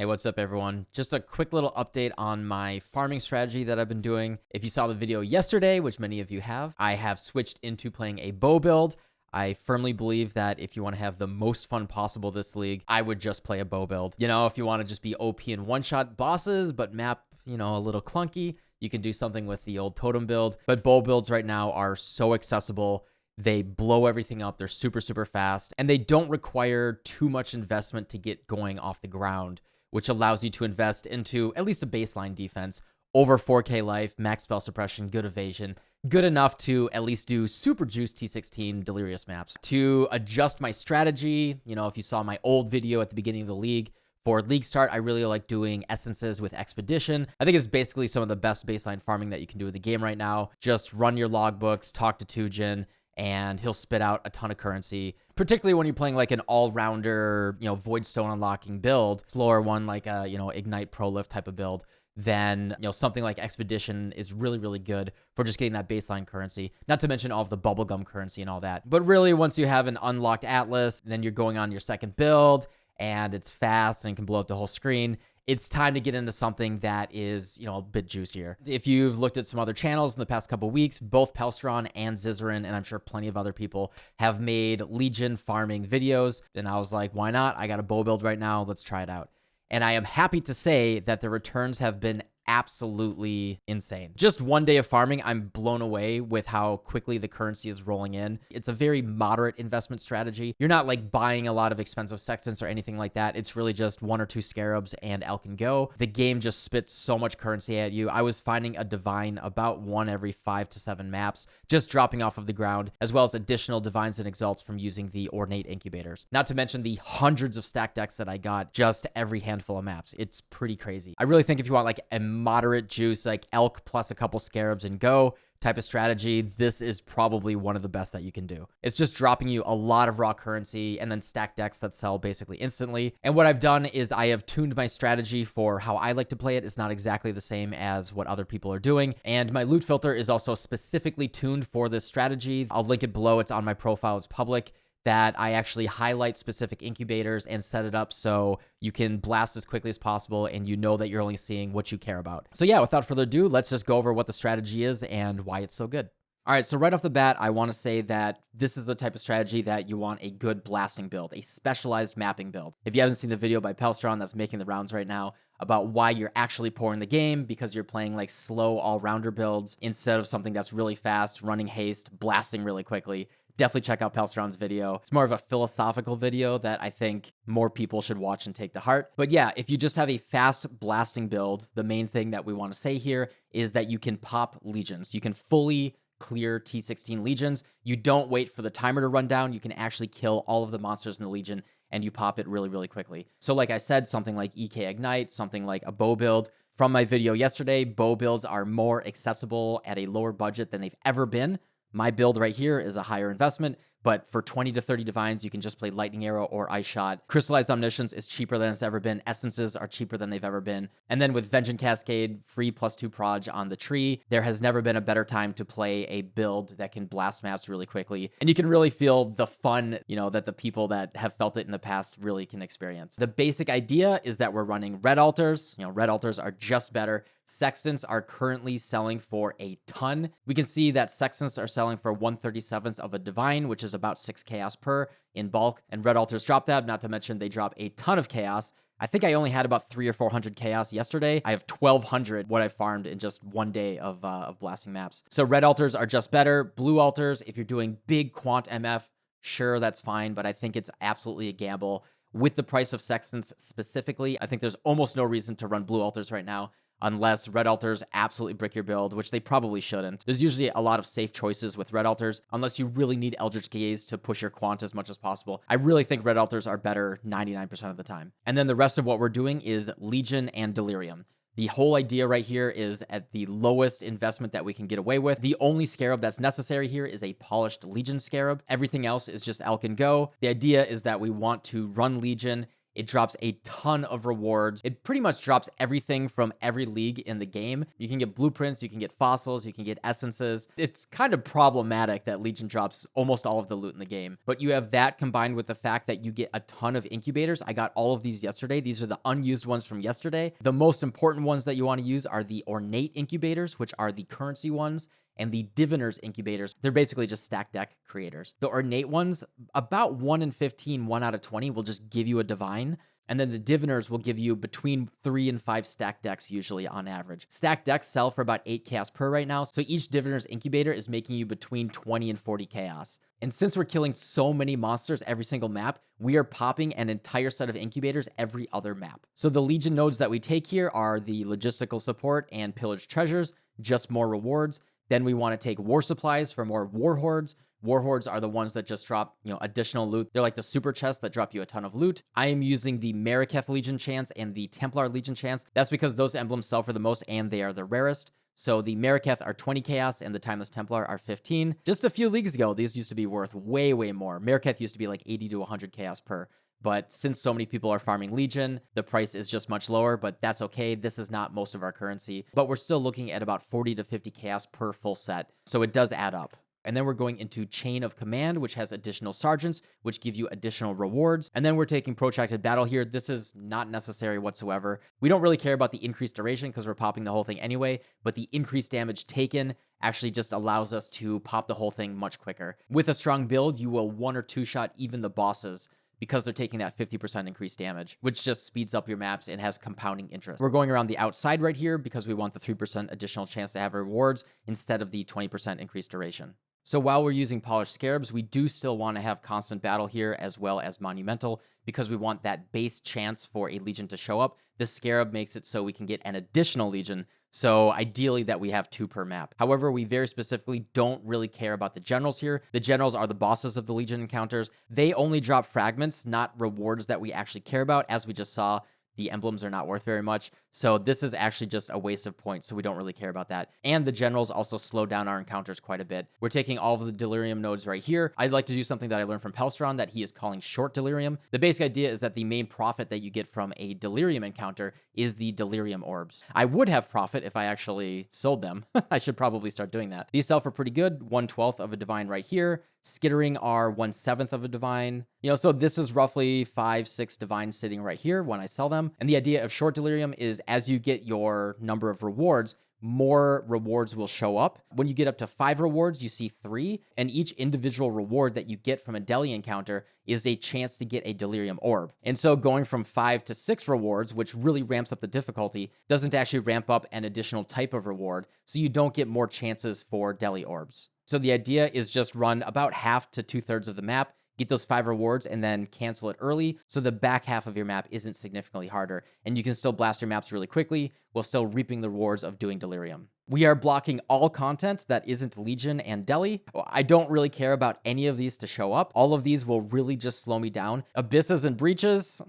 Hey, what's up, everyone? Just a quick little update on my farming strategy that I've been doing. If you saw the video yesterday, which many of you have, I have switched into playing a bow build. I firmly believe that if you want to have the most fun possible this league, I would just play a bow build. You know, if you want to just be OP and one-shot bosses, but map, a little clunky, you can do something with the old totem build. But bow builds right now are so accessible. They blow everything up. They're super, super fast, and they don't require too much investment to get going off the ground, which allows you to invest into at least a baseline defense, over 4K life, max spell suppression, good evasion, good enough to at least do super juice T16 delirious maps. To adjust my strategy, if you saw my old video at the beginning of the league, for league start, I really like doing essences with expedition. I think it's basically some of the best baseline farming that you can do in the game right now. Just run your logbooks, talk to Tujin, and he'll spit out a ton of currency, particularly when you're playing like an all-rounder, Voidstone unlocking build, slower one like a, Ignite Prolift type of build. Then, something like Expedition is really, really good for just getting that baseline currency, not to mention all of the bubblegum currency and all that. But really, once you have an unlocked Atlas, then you're going on your second build, and it's fast and can blow up the whole screen. It's time to get into something that is, a bit juicier. If you've looked at some other channels in the past couple weeks, both Pelstron and Zizaran, and I'm sure plenty of other people, have made Legion farming videos. And I was like, why not? I got a bow build right now. Let's try it out. And I am happy to say that the returns have been absolutely insane. Just one day of farming, I'm blown away with how quickly the currency is rolling in. It's a very moderate investment strategy. You're not like buying a lot of expensive sextants or anything like that. It's really just 1 or 2 scarabs and Elk and Go. The game just spits so much currency at you. I was finding a divine about 1 every 5 to 7 maps, just dropping off of the ground, as well as additional divines and exalts from using the ornate incubators. Not to mention the hundreds of stack decks that I got just every handful of maps. It's pretty crazy. I really think if you want like a moderate juice, like Elk plus a couple scarabs and Go type of strategy, this is probably one of the best that you can do. It's just dropping you a lot of raw currency and then stack decks that sell basically instantly. And what I've done is I have tuned my strategy for how I like to play it. It's not exactly the same as what other people are doing. And my loot filter is also specifically tuned for this strategy. I'll link it below. It's on my profile. It's public. That I actually highlight specific incubators and set it up so you can blast as quickly as possible and you know that you're only seeing what you care about. So yeah, without further ado, let's just go over what the strategy is and why it's so good. All right, so right off the bat, I want to say that this is the type of strategy that you want a good blasting build, a specialized mapping build. If you haven't seen the video by Pelstron that's making the rounds right now about why you're actually poor in the game because you're playing like slow all-rounder builds instead of something that's really fast, running haste, blasting really quickly, definitely check out Pelstron's video. It's more of a philosophical video that I think more people should watch and take to heart. But yeah, if you just have a fast blasting build, the main thing that we want to say here is that you can pop legions. You can fully clear T16 legions. You don't wait for the timer to run down. You can actually kill all of the monsters in the legion and you pop it really, really quickly. So like I said, something like EK Ignite, something like a bow build. From my video yesterday, bow builds are more accessible at a lower budget than they've ever been. My build right here is a higher investment, but for 20 to 30 divines, you can just play Lightning Arrow or Ice Shot. Crystallized Omniscience is cheaper than it's ever been. Essences are cheaper than they've ever been. And then with Vengeance Cascade, free +2 proj on the tree, there has never been a better time to play a build that can blast maps really quickly. And you can really feel the fun, that the people that have felt it in the past really can experience. The basic idea is that we're running red altars. Red altars are just better. Sextants are currently selling for a ton. We can see that sextants are selling for 1/37th of a divine, which is about 6 chaos per in bulk. And red altars drop that, not to mention they drop a ton of chaos. I think I only had about 300 or 400 chaos yesterday. I have 1,200 what I farmed in just one day of blasting maps. So red altars are just better. Blue altars, if you're doing big quant MF, sure, that's fine, but I think it's absolutely a gamble. With the price of sextants specifically, I think there's almost no reason to run blue altars right now, unless red altars absolutely brick your build, which they probably shouldn't. There's usually a lot of safe choices with red altars, unless you really need Eldritch Gaze to push your quant as much as possible. I really think red altars are better 99% of the time. And then the rest of what we're doing is Legion and Delirium. The whole idea right here is at the lowest investment that we can get away with. The only scarab that's necessary here is a polished Legion scarab. Everything else is just Elk and Go. The idea is that we want to run Legion It drops a ton of rewards. It pretty much drops everything from every league in the game. You can get blueprints, you can get fossils, you can get essences. It's kind of problematic that Legion drops almost all of the loot in the game. But you have that combined with the fact that you get a ton of incubators. I got all of these yesterday. These are the unused ones from yesterday. The most important ones that you want to use are the ornate incubators, which are the currency ones, and the diviners incubators. They're basically just stack deck creators. The ornate ones, about 1 in 15, 1 out of 20 will just give you a divine. And then the diviners will give you between 3 and 5 stack decks usually on average. Stack decks sell for about 8 chaos per right now. So each diviner's incubator is making you between 20 and 40 chaos. And since we're killing so many monsters every single map, we are popping an entire set of incubators every other map. So the Legion nodes that we take here are the logistical support and pillage treasures, just more rewards. Then we want to take war supplies for more war hordes. War hordes are the ones that just drop, additional loot. They're like the super chests that drop you a ton of loot. I am using the Maraketh Legion chance and the Templar Legion chance. That's because those emblems sell for the most and they are the rarest. So the Maraketh are 20 chaos and the Timeless Templar are 15. Just a few leagues ago, these used to be worth way, way more. Maraketh used to be like 80 to 100 chaos per. But since so many people are farming Legion, the price is just much lower, but that's okay. This is not most of our currency, but we're still looking at about 40 to 50 chaos per full set. So it does add up. And then we're going into Chain of Command, which has additional sergeants, which give you additional rewards. And then we're taking Protracted Battle here. This is not necessary whatsoever. We don't really care about the increased duration because we're popping the whole thing anyway, but the increased damage taken actually just allows us to pop the whole thing much quicker. With a strong build, you will 1 or 2 shot even the bosses because they're taking that 50% increased damage, which just speeds up your maps and has compounding interest. We're going around the outside right here because we want the 3% additional chance to have rewards instead of the 20% increased duration. So while we're using Polished Scarabs, we do still want to have Constant Battle here as well as Monumental because we want that base chance for a Legion to show up. The Scarab makes it so we can get an additional Legion, so ideally that we have 2 per map. However, we very specifically don't really care about the generals here. The generals are the bosses of the Legion encounters. They only drop fragments, not rewards that we actually care about. As we just saw, the emblems are not worth very much. So this is actually just a waste of points, so we don't really care about that. And the generals also slow down our encounters quite a bit. We're taking all of the delirium nodes right here. I'd like to do something that I learned from Pelstron that he is calling short delirium. The basic idea is that the main profit that you get from a delirium encounter is the delirium orbs. I would have profit if I actually sold them. I should probably start doing that. These sell for pretty good, 1/12 of a divine right here. Skittering are 1/7 of a divine. So this is roughly 5-6 divines sitting right here when I sell them. And the idea of short delirium is as you get your number of rewards, more rewards will show up. When you get up to 5 rewards, you see 3, and each individual reward that you get from a Deli encounter is a chance to get a Delirium Orb. And so going from 5 to 6 rewards, which really ramps up the difficulty, doesn't actually ramp up an additional type of reward, so you don't get more chances for Deli Orbs. So the idea is just run about half to 2/3 of the map, get those 5 rewards, and then cancel it early, so the back half of your map isn't significantly harder, and you can still blast your maps really quickly while still reaping the rewards of doing Delirium. We are blocking all content that isn't Legion and Deli. I don't really care about any of these to show up. All of these will really just slow me down. Abysses and Breaches.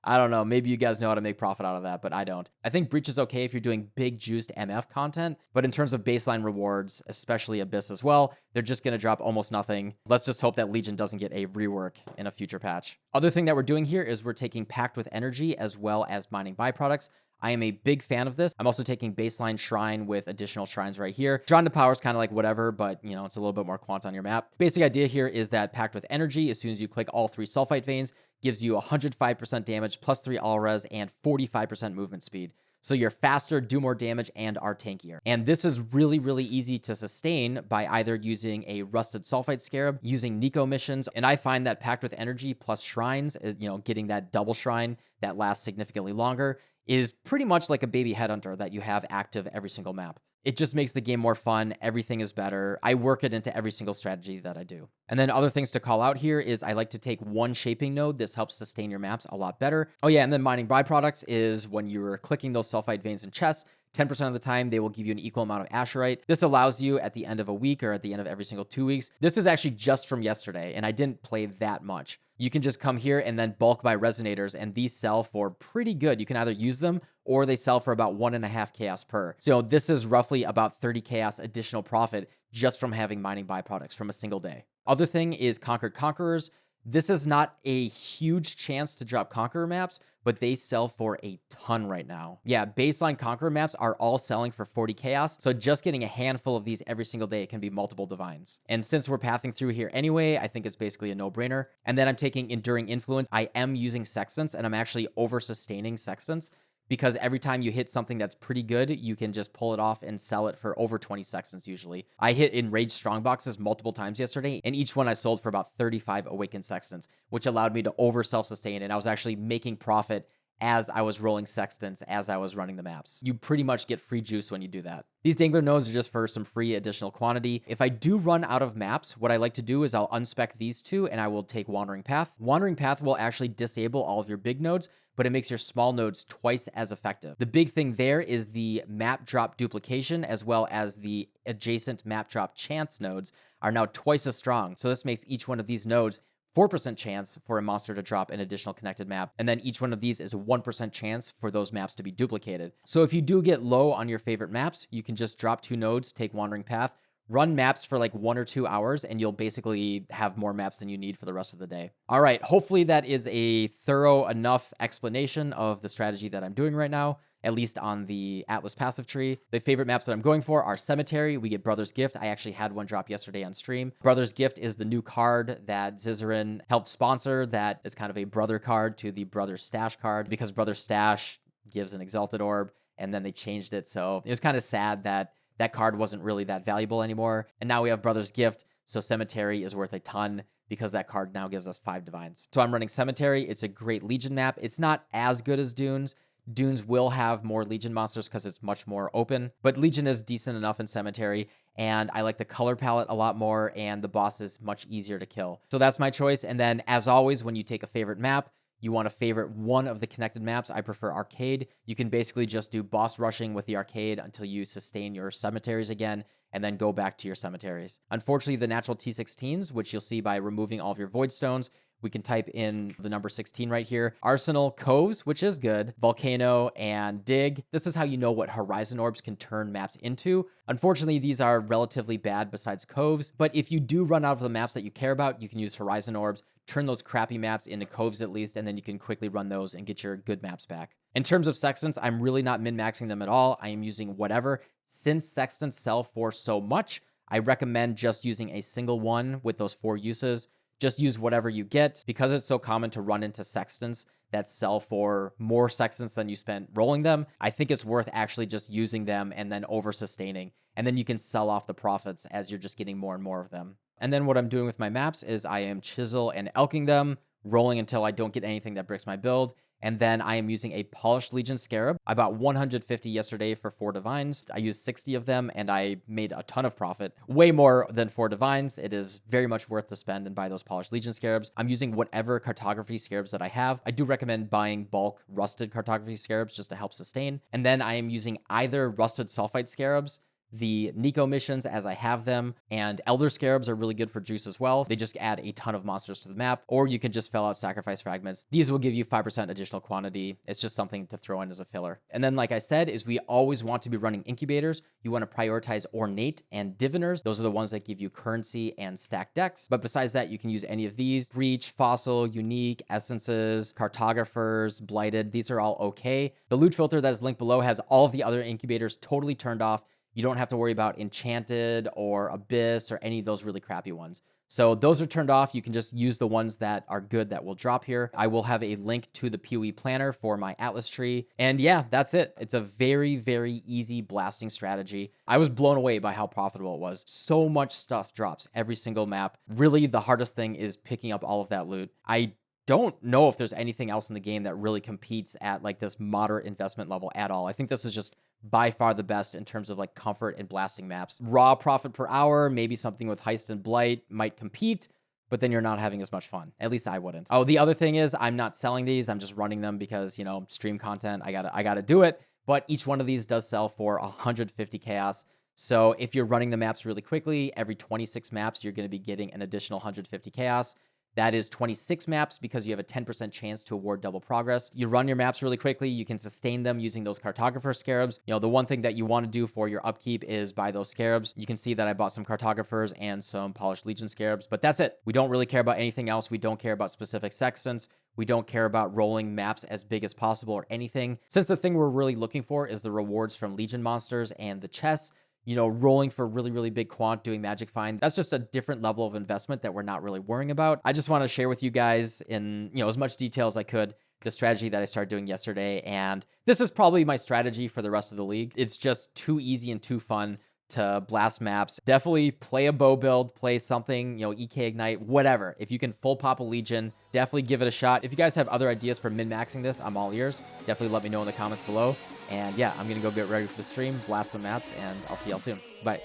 I don't know. Maybe you guys know how to make profit out of that, but I don't. I think Breach is okay if you're doing big juiced MF content, but in terms of baseline rewards, especially Abyss as well, they're just going to drop almost nothing. Let's just hope that Legion doesn't get a rework in a future patch. Other thing that we're doing here is we're taking Pact with Energy as well as mining byproducts. I am a big fan of this. I'm also taking baseline shrine with additional shrines right here. Drawn to power is kind of like whatever, but it's a little bit more quant on your map. Basic idea here is that Pact with Energy, as soon as you click all 3 sulfite veins, gives you 105% damage, plus 3 all res, and 45% movement speed. So you're faster, do more damage, and are tankier. And this is really, really easy to sustain by either using a Rusted Sulfite Scarab, using Nico missions, and I find that Pact with Energy plus shrines, getting that double shrine that lasts significantly longer, is pretty much like a baby headhunter that you have active every single map. It just makes the game more fun. Everything is better. I work it into every single strategy that I do. And then other things to call out here is I like to take one shaping node. This helps sustain your maps a lot better. Oh yeah, and then mining byproducts is when you're clicking those sulfite veins and chests, 10% of the time, they will give you an equal amount of Asherite. This allows you at the end of a week or at the end of every single 2 weeks. This is actually just from yesterday, and I didn't play that much. You can just come here and then bulk buy resonators, and these sell for pretty good. You can either use them or they sell for about 1.5 chaos per. So this is roughly about 30 chaos additional profit just from having mining byproducts from a single day. Other thing is Conquered Conquerors. This is not a huge chance to drop Conqueror maps, but they sell for a ton right now. Yeah, baseline Conqueror maps are all selling for 40 chaos, so just getting a handful of these every single day can be multiple divines. And since we're pathing through here anyway, I think it's basically a no-brainer. And then I'm taking Enduring Influence. I am using Sextants, and I'm actually over-sustaining Sextants, because every time you hit something that's pretty good, you can just pull it off and sell it for over 20 sextants usually. I hit Enraged Strongboxes multiple times yesterday, and each one I sold for about 35 Awakened Sextants, which allowed me to over self-sustain, and I was actually making profit as I was rolling sextants, as I was running the maps. You pretty much get free juice when you do that. These Dangler nodes are just for some free additional quantity. If I do run out of maps, what I like to do is I'll unspec these two and I will take Wandering Path. Wandering Path will actually disable all of your big nodes, but it makes your small nodes twice as effective. The big thing there is the map drop duplication, as well as the adjacent map drop chance nodes are now twice as strong. So this makes each one of these nodes 4% chance for a monster to drop an additional connected map, and then each one of these is a 1% chance for those maps to be duplicated. So if you do get low on your favorite maps, you can just drop 2 nodes, take Wandering Path, run maps for like 1 or 2 hours, and you'll basically have more maps than you need for the rest of the day. All right, hopefully that is a thorough enough explanation of the strategy that I'm doing right now, at least on the Atlas passive tree. The favorite maps that I'm going for are Cemetery. We get Brother's Gift. I actually had one drop yesterday on stream. Brother's Gift is the new card that Zizaran helped sponsor that is kind of a brother card to the Brother's Stash card, because Brother's Stash gives an Exalted Orb, and then they changed it. So it was kind of sad that that card wasn't really that valuable anymore. And now we have Brother's Gift, so Cemetery is worth a ton because that card now gives us 5 divines. So I'm running Cemetery. It's a great Legion map. It's not as good as Dunes. Dunes will have more Legion monsters because it's much more open, but Legion is decent enough in Cemetery, and I like the color palette a lot more, and the boss is much easier to kill. So that's my choice. And then, as always, when you take a favorite map, you want to favorite one of the connected maps. I prefer Arcade. You can basically just do boss rushing with the Arcade until you sustain your Cemeteries again, and then go back to your Cemeteries. Unfortunately, the natural T16s, which you'll see by removing all of your Void Stones, we can type in the number 16 right here. Arsenal, Coves, which is good, Volcano, and Dig. This is how you know what Horizon Orbs can turn maps into. Unfortunately, these are relatively bad besides Coves, but if you do run out of the maps that you care about, you can use Horizon Orbs, turn those crappy maps into Coves at least, and then you can quickly run those and get your good maps back. In terms of Sextants, I'm really not min-maxing them at all. I am using whatever. Since Sextants sell for so much, I recommend just using a single one with those 4 uses. Just use whatever you get. Because it's so common to run into Sextants that sell for more Sextants than you spent rolling them, I think it's worth actually just using them and then over-sustaining. And then you can sell off the profits as you're just getting more and more of them. And then what I'm doing with my maps is I am Chisel and Elking them, rolling until I don't get anything that breaks my build. And then I am using a Polished Legion Scarab. I bought 150 yesterday for 4 divines. I used 60 of them, and I made a ton of profit. Way more than 4 divines. It is very much worth to spend and buy those Polished Legion Scarabs. I'm using whatever cartography scarabs that I have. I do recommend buying bulk rusted cartography scarabs just to help sustain. And then I am using either rusted sulfite scarabs, the Nico missions as I have them, and Elder Scarabs are really good for juice as well. They just add a ton of monsters to the map, or you can just fill out Sacrifice Fragments. These will give you 5% additional quantity. It's just something to throw in as a filler. And then, like I said, is we always want to be running Incubators. You want to prioritize Ornate and Diviners. Those are the ones that give you currency and stack decks. But besides that, you can use any of these. Breach, Fossil, Unique, Essences, Cartographers, Blighted. These are all okay. The loot filter that is linked below has all of the other Incubators totally turned off. You don't have to worry about Enchanted or Abyss or any of those really crappy ones. So those are turned off. You can just use the ones that are good that will drop here. I will have a link to the PoE planner for my Atlas tree. And yeah, that's it. It's a very, very easy blasting strategy. I was blown away by how profitable it was. So much stuff drops every single map. Really, the hardest thing is picking up all of that loot. I don't know if there's anything else in the game that really competes at like this moderate investment level at all. I think this is just by far the best in terms of like comfort and blasting maps. Raw profit per hour, maybe something with Heist and Blight might compete, but then you're not having as much fun. At least I wouldn't. Oh, the other thing is I'm not selling these. I'm just running them because, you know, stream content, I gotta do it. But each one of these does sell for 150 chaos. So if you're running the maps really quickly, every 26 maps, you're going to be getting an additional 150 chaos. That is 26 maps because you have a 10% chance to award double progress. You run your maps really quickly. You can sustain them using those cartographer scarabs. You know, the one thing that you want to do for your upkeep is buy those scarabs. You can see that I bought some cartographers and some polished legion scarabs, but that's it. We don't really care about anything else. We don't care about specific sextants. We don't care about rolling maps as big as possible or anything. Since the thing we're really looking for is the rewards from legion monsters and the chests, you know, rolling for really, really big quant, doing magic find, that's just a different level of investment that we're not really worrying about. I just want to share with you guys in, you know, as much detail as I could, the strategy that I started doing yesterday. And this is probably my strategy for the rest of the league. It's just too easy and too fun to blast maps. Definitely play a bow build, play something, you know, EK Ignite, whatever. If you can full pop a Legion, definitely give it a shot. If you guys have other ideas for min-maxing this, I'm all ears. Definitely let me know in the comments below. And yeah, I'm going to go get ready for the stream, blast some maps, and I'll see y'all soon. Bye.